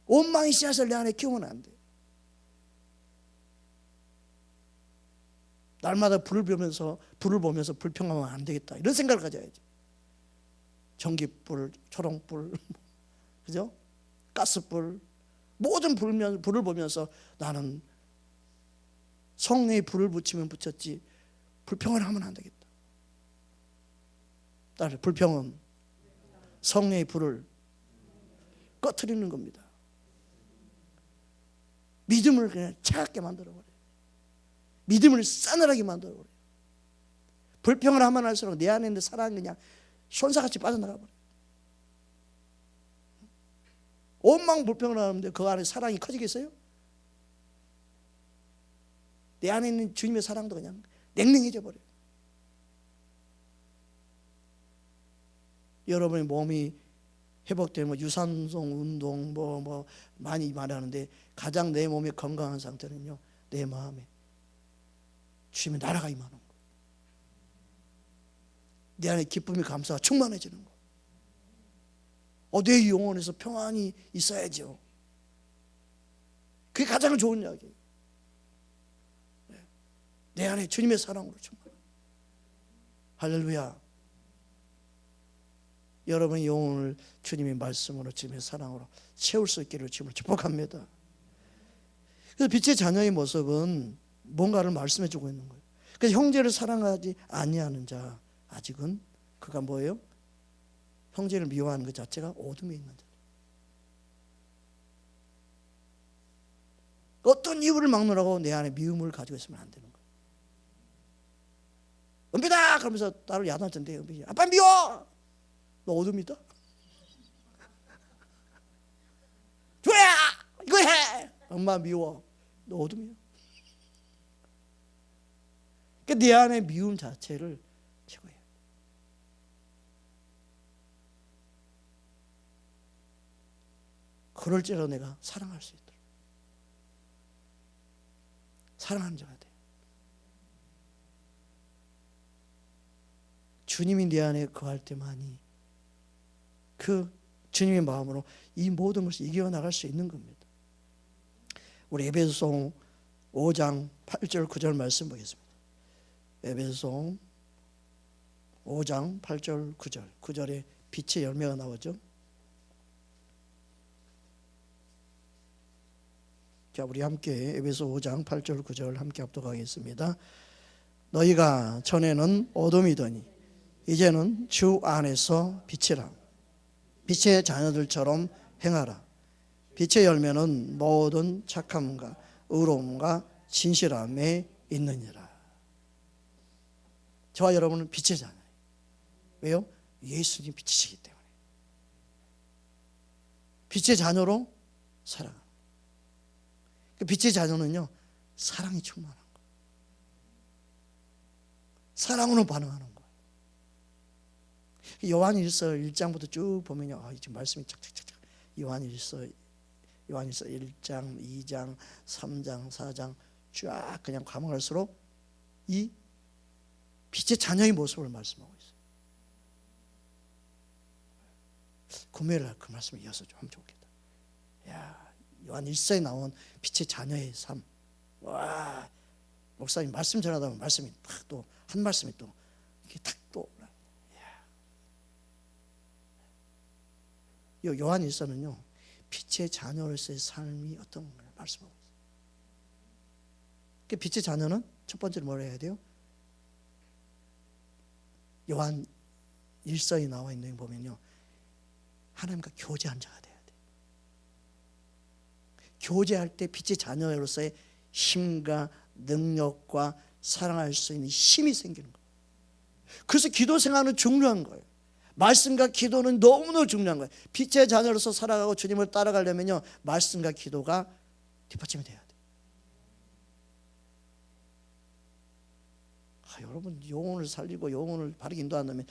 원망의 씨앗을 내 안에 키우면 안 돼. 날마다 불을 보면서 불평하면 안 되겠다 이런 생각을 가져야지. 전기불, 초롱불, 그죠? 가스불, 모든 불을 보면서 나는 성령의 불을 붙이면 붙였지 불평을 하면 안 되겠다. 따라서 불평은 성령의 불을 꺼트리는 겁니다. 믿음을 그냥 차갑게 만들어버려요. 믿음을 싸늘하게 만들어버려요. 불평을 하면 할수록 내 안에 있는 사랑이 그냥 손사같이 빠져나가버려요. 원망 불평을 하는데 그 안에 사랑이 커지겠어요? 내 안에 있는 주님의 사랑도 그냥 냉랭해져 버려요. 여러분의 몸이 회복되면 유산소 운동 뭐 많이 말하는데 가장 내 몸이 건강한 상태는요, 내 마음에 주님의 나라가 임하는 거. 내 안에 기쁨이 감사가 충만해지는 거. 내 영혼에서 평안이 있어야죠. 그게 가장 좋은 이야기예요. 내 안에 주님의 사랑으로 충만. 할렐루야. 여러분의 영혼을 주님의 말씀으로 주님의 사랑으로 채울 수 있기를 주님을 축복합니다. 그래서 빛의 자녀의 모습은 뭔가를 말씀해 주고 있는 거예요. 그래서 형제를 사랑하지 아니하는 자 아직은 그가 뭐예요? 형제를 미워하는 것 자체가 어둠에 있는 자. 어떤 이유를 막느라고 내 안에 미움을 가지고 있으면 안 되는 거예요. 은비다! 그러면서 나를 야단을 쳤는데 은비 아빠 미워! 너 어둠이다? 조야! 이거 해! 엄마 미워. 너 어둠이야. 그러니까 내 안에 미움 자체를 제거해요. 그럴지라도 내가 사랑할 수 있도록 사랑하는 자가 돼. 주님이 내 안에 거할 때만이 그 주님의 마음으로 이 모든 것을 이겨나갈 수 있는 겁니다. 우리 에베소서 5장 8절 9절 말씀 보겠습니다. 에베소서 5장 8절 9절 9절에 빛의 열매가 나오죠. 자, 우리 함께 에베소 5장 8절 9절 함께 합독하겠습니다. 너희가 전에는 어둠이더니 이제는 주 안에서 빛이라. 빛의 자녀들처럼 행하라. 빛의 열매는 모든 착함과 의로움과 진실함에 있느니라. 저와 여러분은 빛의 자녀예요. 왜요? 예수님 빛이시기 때문에. 빛의 자녀로 살아가는. 빛의 자녀는요, 사랑이 충만한 거예요. 사랑으로 반응하는 거예요. 요한일서 1장부터 쭉 보면요, 지금 말씀이 착착착착. 요한일서 1장, 2장, 3장, 4장 쫙 그냥 가면할수록 이 빛의 자녀의 모습을 말씀하고 있어요. 금요일날 그 말씀을 이어서 좀 하면 좋겠다. 야, 요한일서에 나온 빛의 자녀의 삶. 와, 목사님 말씀 전하다 보면 말씀이 딱 또 한 말씀이 또 이렇게 탁 또. 요한일서는요, 빛의 자녀로서의 삶이 어떤 걸 말씀하고 있어요. 그 빛의 자녀는 첫 번째로 뭘 해야 돼요? 요한일서에 나와 있는 거 보면요, 하나님과 교제한 자가 돼야 돼. 교제할 때 빛의 자녀로서의 힘과 능력과 사랑할 수 있는 힘이 생기는 거예요. 그래서 기도 생활은 중요한 거예요. 말씀과 기도는 너무너무 중요한 거예요. 빛의 자녀로서 살아가고 주님을 따라가려면요, 말씀과 기도가 뒷받침이 돼야 돼요. 여러분, 영혼을 살리고 영혼을 바르게 인도 안 하면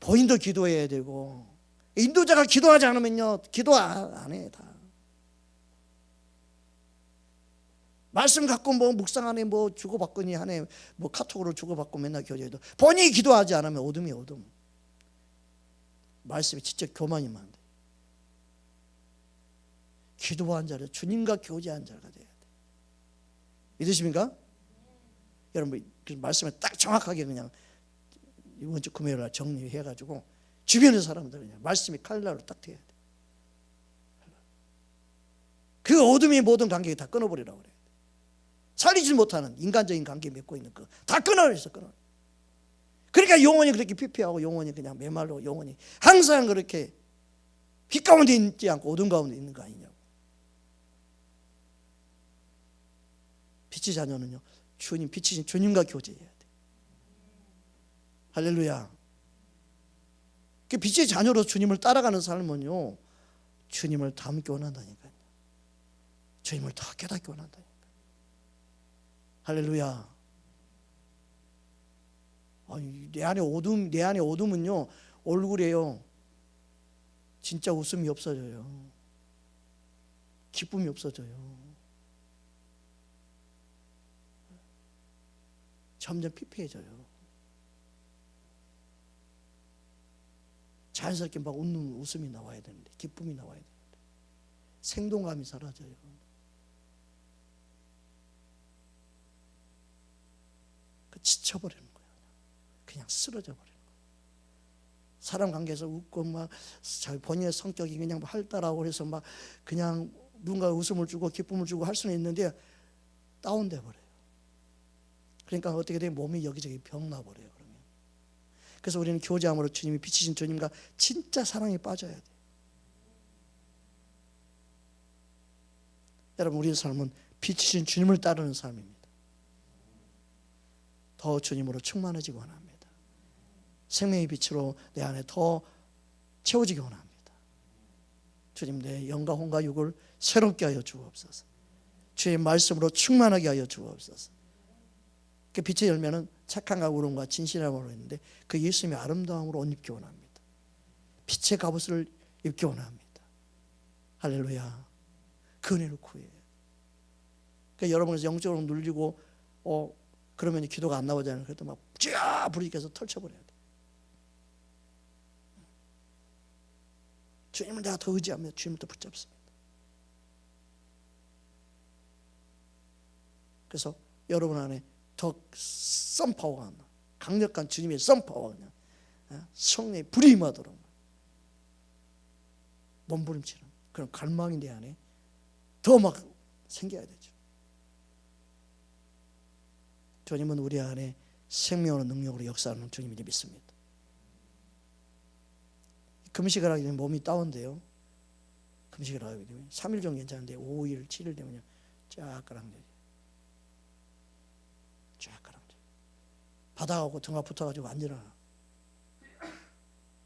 본인도 기도해야 되고, 인도자가 기도하지 않으면요, 기도 안 해. 다 말씀 갖고 뭐 묵상 안에 뭐 주고받거니 하네, 뭐 카톡으로 주고받고 맨날 교제해도 본인이 기도하지 않으면 어둠이에요, 어둠. 말씀이 진짜 교만이면 안 돼. 기도한 자를 주님과 교제한 자가 돼야 돼. 믿으십니까? 여러분, 그 말씀을 딱 정확하게 그냥 이번 주 금요일 날 정리해가지고 주변의 사람들 그냥 말씀이 칼날로 딱 대야 돼. 그 어둠이 모든 관계를 다 끊어버리라고 그래. 살리지 못하는 인간적인 관계 맺고 있는 거 다 끊어내서 끊어. 그러니까 영혼이 그렇게 피폐하고 영혼이 그냥 메말로 영혼이 항상 그렇게 빛 가운데 있지 않고 어둠 가운데 있는 거 아니냐고. 빛의 자녀는요, 주님, 빛이신 주님과 교제해야 돼. 할렐루야. 그 빛의 자녀로 주님을 따라가는 삶은요, 주님을 닮기 원한다니까요. 주님을 더 깨닫기 원한다니까요. 할렐루야. 내 안에 어둠은요, 얼굴에요, 진짜 웃음이 없어져요. 기쁨이 없어져요. 점점 피폐해져요. 자연스럽게 막 웃는 웃음이 나와야 되는데, 기쁨이 나와야 되는데 생동감이 사라져요. 지쳐버리는 거예요. 그냥 쓰러져 버리는 거예요. 사람 관계에서 웃고 막 본인의 성격이 그냥 활달하고 그래서 막 그냥 누군가 웃음을 주고 기쁨을 주고 할 수는 있는데 다운돼 버려요. 그러니까 어떻게 돼? 몸이 여기저기 병나 버려요. 그러면. 그래서 우리는 교제함으로 주님이 빛이신 주님과 진짜 사랑에 빠져야 돼. 여러분, 우리의 삶은 빛이신 주님을 따르는 삶입니다. 더 주님으로 충만해지기 원합니다. 생명의 빛으로 내 안에 더 채워지기 원합니다. 주님, 내 영과 혼과 육을 새롭게 하여 주옵소서. 주의 말씀으로 충만하게 하여 주옵소서. 그 빛의 열매는 착함과 의로움과 진실함으로 있는데 그 예수님의 아름다움으로 옷 입기 원합니다. 빛의 갑옷을 입기 원합니다. 할렐루야. 그 은혜를 구해요. 그러니까 여러분에서 영적으로 눌리고 그러면 기도가 안 나오잖아요. 그래도 막 쫙 부르짖어서 털쳐버려야 돼. 주님을 내가 더 의지하며 주님을 더 붙잡습니다. 그래서 여러분 안에 더 썬파워가 나, 강력한 주님의 썬파워가 그냥 성령의 불이 임하도록 몸부림치는 그런 갈망이 내 안에 더 막 생겨야 되죠. 주님은 우리 안에 생명으로 능력으로 역사하는 주님이니 믿습니다. 금식을 하게 되면 몸이 다운돼요. 금식을 하게 되면 3일 정도 괜찮은데 5일, 7일 되면요 쫙 가라앉아요. 쫙 가라앉아요. 바닥하고 등하고 붙어가지고 안 일어나.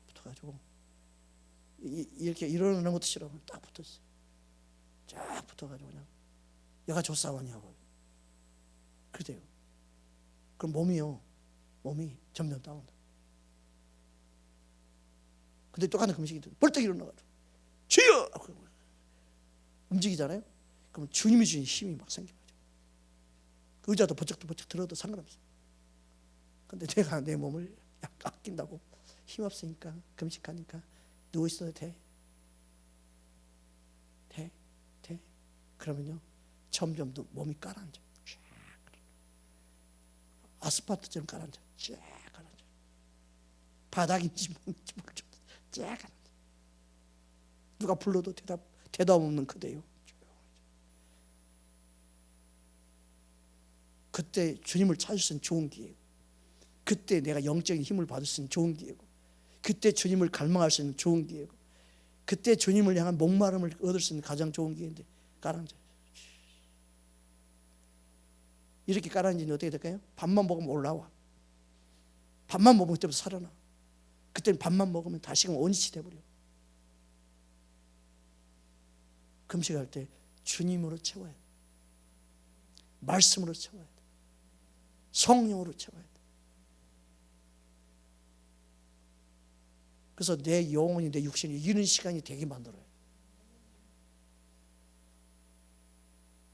붙어가지고 이렇게 일어나는 것도 싫어. 딱 붙었어요. 쫙 붙어가지고 그냥 얘가 조사원이하고 그래요. 그럼 몸이 점점 다운돼. 근데 똑같은 금식이 벌떡 일어나가지고 주여! 움직이잖아요. 그럼 주님이 주신 힘이 막 생겨가지고 의자도 버쩍 들어도 상관없어요. 근데 내가 내 몸을 아낀다고 힘없으니까 금식하니까 누워있어도 돼. 그러면요 점점 더 몸이 가라앉아. 아스팔트처럼 가라앉아. 쫙 가라앉아. 바닥인지 뭔지 모르죠. 쫙 가라앉아. 누가 불러도 대답 없는 그대요. 그때 주님을 찾을 수 있는 좋은 기회고, 그때 내가 영적인 힘을 받을 수 있는 좋은 기회고, 그때 주님을 갈망할 수 있는 좋은 기회고, 그때 주님을 향한 목마름을 얻을 수 있는 가장 좋은 기회인데 가라앉아. 이렇게 가라앉으면 어떻게 될까요? 밥만 먹으면 올라와. 밥만 먹으면 그때부터 살아나. 그때는 밥만 먹으면 다시금 원위치 돼버려. 금식할 때 주님으로 채워야 돼. 말씀으로 채워야 돼. 성령으로 채워야 돼. 그래서 내 영혼이 내 육신이 이기는 시간이 되게 만들어요.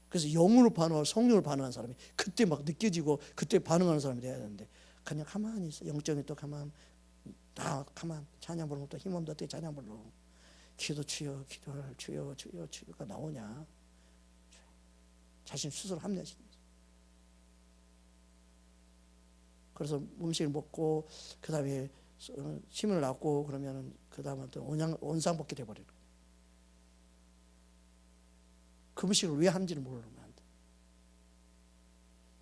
그래서 영으로 반응하고 성령으로 반응하는 사람이 그때 막 느껴지고 그때 반응하는 사람이 돼야 되는데 그냥 가만히 있어. 영적인 또 가만 찬양 부르면 또 힘없는데 어떻게 찬양 불러. 기도 주여 기도할 주여가 나오냐. 자신 스스로 합리화시키는 거죠. 그래서 음식을 먹고 그 다음에 힘을 낳고 그러면 그 다음에 또 원상복귀 돼버리는 거예요. 그 음식을 왜 하는지를 모르면 안 돼.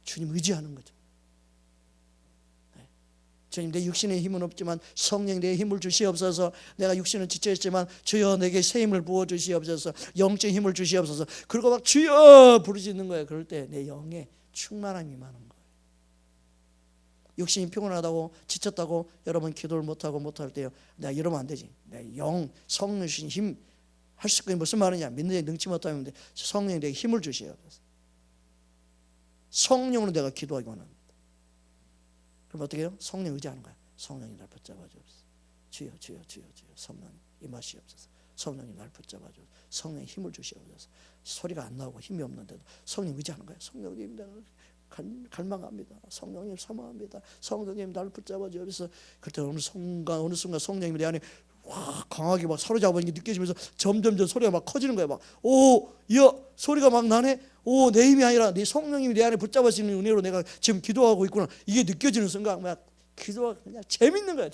주님 의지하는 거죠. 네. 주님 내 육신의 힘은 없지만 성령 내 힘을 주시옵소서. 내가 육신은 지쳐있지만 주여 내게 새 힘을 부어 주시옵소서. 영적인 힘을 주시옵소서. 그리고 막 주여 부르짖는 거예요. 그럴 때 내 영에 충만함이 임하는 거예요. 육신이 피곤하다고 지쳤다고 여러분 기도를 못할 때요. 내가 이러면 안 되지. 내 영 성령 주신 힘 할 수 있는 무슨 말이냐. 믿는 데 능치 못하면 성령이 내게 힘을 주셔요. 성령으로 내가 기도하기 원합니다. 그럼 어떻게 해요? 성령 의지하는 거야. 성령이 날 붙잡아 주옵소서. 주여 성령님 임하시옵소서. 성령이 날 붙잡아 주옵소서. 성령이 힘을 주시옵소서. 소리가 안 나오고 힘이 없는데도 성령 의지하는 거야. 성령님 내가 갈망합니다. 성령님 사모합니다. 성령님 날 붙잡아 주옵소서. 그때 어느 순간 성령님이 내 안에 와 강하게 막 사로잡는 게 느껴지면서 점점 소리가 막 커지는 거야. 막 소리가 막 나네. 내 힘이 아니라 내 성령님이 내 안에 붙잡아주시는 은혜로 내가 지금 기도하고 있구나. 이게 느껴지는 순간 막 기도가 그냥 재밌는 거야.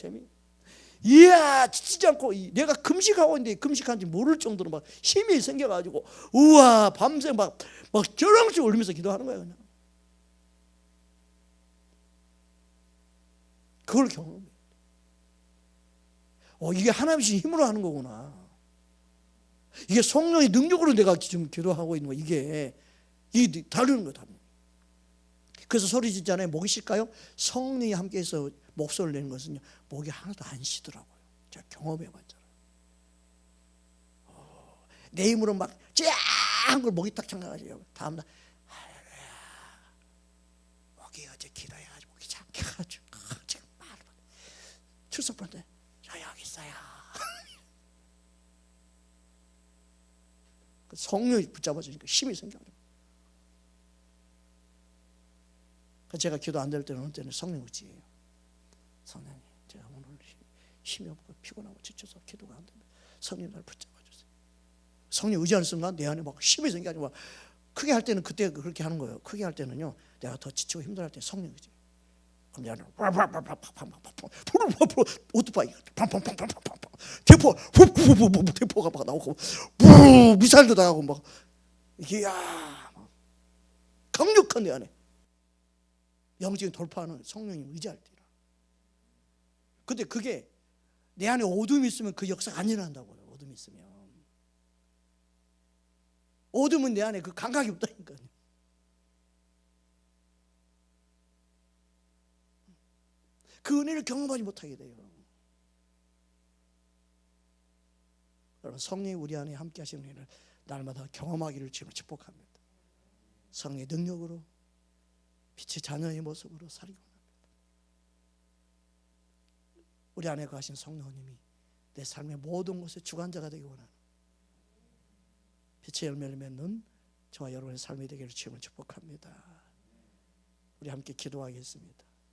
이야 지치지 않고 내가 금식하고 있는데 금식한지 모를 정도로 막 힘이 생겨가지고 우와 밤새 막 저렁씩 울면서 기도하는 거야. 그냥 그걸 경험해. 이게 하나님의 힘으로 하는 거구나. 이게 성령의 능력으로 내가 지금 기도하고 있는 거. 이게 다르는 거야. 그래서 소리 짓잖아요. 목이 쉴까요? 성령이 함께해서 목소리를 내는 것은요, 목이 하나도 안 쉬더라고요. 제가 경험해봤잖아요. 내 힘으로 막 쫙 걸 목이 딱 잠가가지고 다음날 목이 어제 기도해가지고 목이 잠겨가지고 지금 출석 부른데 여기 있어요. 성령이 붙잡아주니까 힘이 생겨요. 제가 기도 안 될 때는 어느 때는 성령 의지예요. 성령님, 제가 오늘 힘이 없고 피곤하고 지쳐서 기도가 안 됩니다. 성령 날 붙잡아주세요. 성령 의지하는 순간 내 안에 막 힘이 생겨가지고 크게 할 때는 그때 그렇게 하는 거예요. 크게 할 때는요, 내가 더 지치고 힘들할 때 성령 의지. 그럼 내 안에 오토바이 대포가 막 나오고 미사일도 나가고 막 이야 강력한 내 안에 영적인 돌파하는 성령님 의지할 때라. 근데 그게 내 안에 어둠이 있으면 그 역사가 안 일어난다고요. 어둠이 있으면 어둠은 내 안에 그 감각이 없다니까요. 그 은혜를 경험하지 못하게 돼요. 여러분 성령이 우리 안에 함께 하시는 은혜를 날마다 경험하기를 주님을 축복합니다. 성령의 능력으로 빛의 자녀의 모습으로 살기 원합니다. 우리 안에 거하신 성령님이 내 삶의 모든 것의 주관자가 되기 원하는 빛의 열매를 맺는 저와 여러분의 삶이 되기를 주님을 축복합니다. 우리 함께 기도하겠습니다.